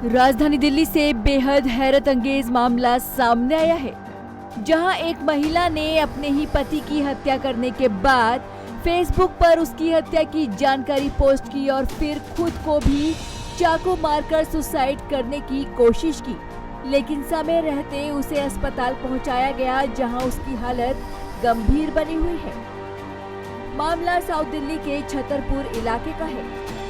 राजधानी दिल्ली से बेहद हैरत अंगेज मामला सामने आया है, जहां एक महिला ने अपने ही पति की हत्या करने के बाद फेसबुक पर उसकी हत्या की जानकारी पोस्ट की और फिर खुद को भी चाकू मारकर सुसाइड करने की कोशिश की, लेकिन समय रहते उसे अस्पताल पहुंचाया गया, जहां उसकी हालत गंभीर बनी हुई है। मामला साउथ दिल्ली के छतरपुर इलाके का है।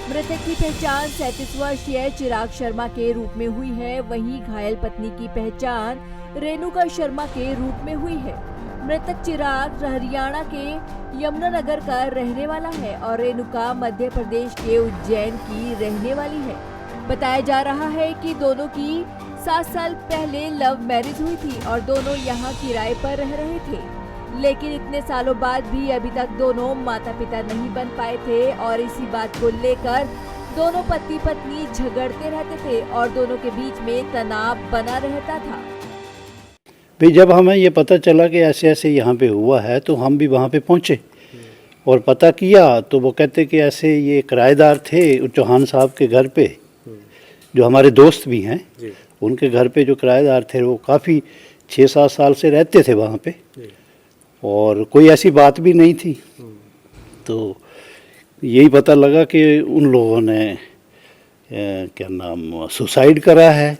मृतक की पहचान 37 वर्षीय चिराग शर्मा के रूप में हुई है। वहीं घायल पत्नी की पहचान रेणुका शर्मा के रूप में हुई है। मृतक चिराग हरियाणा के यमुनानगर का रहने वाला है और रेणुका मध्य प्रदेश के उज्जैन की रहने वाली है। बताया जा रहा है कि दोनों की 7 साल पहले लव मैरिज हुई थी और दोनों यहाँ किराए पर रह रहे थे, लेकिन इतने सालों बाद भी अभी तक दोनों माता पिता नहीं बन पाए थे और इसी बात को लेकर दोनों पति पत्नी झगड़ते रहते थे और दोनों के बीच में तनाव बना रहता था। भाई जब हमें ये पता चला कि ऐसे ऐसे यहाँ पे हुआ है तो हम भी वहाँ पे पहुँचे और पता किया तो वो कहते कि ऐसे ये किराएदार थे चौहान साहब के घर पे, जो हमारे दोस्त भी हैं, उनके घर पे जो किराएदार थे वो काफ़ी 6-7 साल से रहते थे वहाँ पे और कोई ऐसी बात भी नहीं थी। तो यही पता लगा कि उन लोगों ने क्या नाम सुसाइड करा है।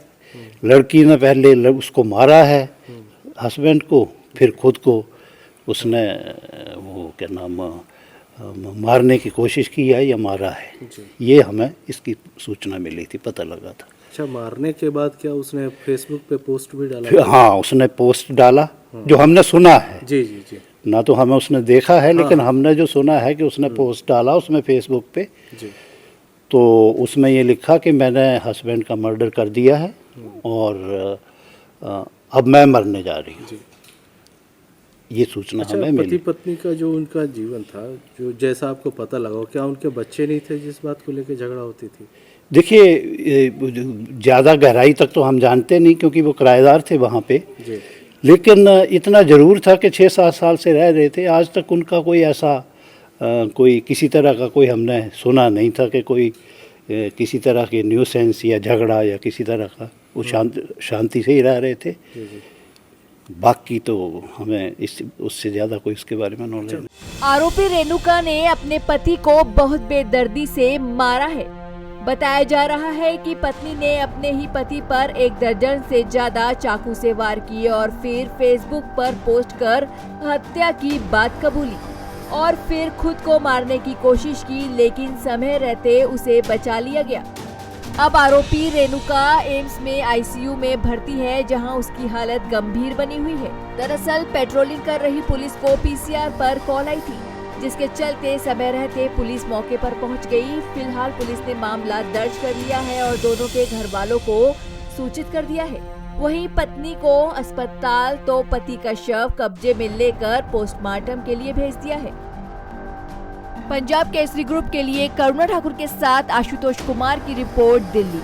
लड़की ने पहले उसको मारा है, हस्बैंड को, फिर खुद को उसने वो क्या नाम मारने की कोशिश की है या मारा है। ये हमें इसकी सूचना मिली थी, पता लगा था। अच्छा, मारने के बाद क्या उसने फेसबुक पे पोस्ट भी डाला? हाँ, उसने पोस्ट डाला, जो हमने सुना है। जी जी जी। ना तो हमें उसने देखा है, लेकिन हमने जो सुना है कि उसने पोस्ट डाला उसमें फेसबुक पे जी। तो उसमें ये लिखा कि मैंने हस्बैंड का मर्डर कर दिया है और अब मैं मरने जा रही हूँ। ये सूचना हमें मिली। पति पत्नी का जो उनका जीवन था, जो जैसा आपको पता लगा, क्या उनके बच्चे नहीं थे जिस बात को लेकर झगड़ा होती थी? देखिए, ज़्यादा गहराई तक तो हम जानते नहीं क्योंकि वो किराएदार थे वहाँ पे जी। लेकिन इतना ज़रूर था कि 6-7 साल से रह रहे थे। आज तक उनका कोई ऐसा कोई किसी तरह का कोई हमने सुना नहीं था कि कोई किसी तरह के न्यूसेंस या झगड़ा या किसी तरह का, वो शांति से ही रह रहे थे। जी जी। बाकी तो हमें उससे ज़्यादा कोई इसके बारे में नॉलेज नहीं। आरोपी रेणुका ने अपने पति को बहुत बेदर्दी से मारा है। बताया जा रहा है कि पत्नी ने अपने ही पति पर 1 दर्जन से ज्यादा चाकू से वार किए और फिर फेसबुक पर पोस्ट कर हत्या की बात कबूली और फिर खुद को मारने की कोशिश की, लेकिन समय रहते उसे बचा लिया गया। अब आरोपी रेणुका एम्स में आईसीयू में भर्ती है, जहां उसकी हालत गंभीर बनी हुई है। दरअसल पेट्रोलिंग कर रही पुलिस को पीसीआर पर कॉल आई थी, जिसके चलते समय रहते पुलिस मौके पर पहुंच गई। फिलहाल पुलिस ने मामला दर्ज कर लिया है और दोनों के घर वालों को सूचित कर दिया है। वहीं पत्नी को अस्पताल तो पति का शव कब्जे में लेकर पोस्टमार्टम के लिए भेज दिया है। पंजाब केसरी ग्रुप के लिए करुणा ठाकुर के साथ आशुतोष कुमार की रिपोर्ट, दिल्ली।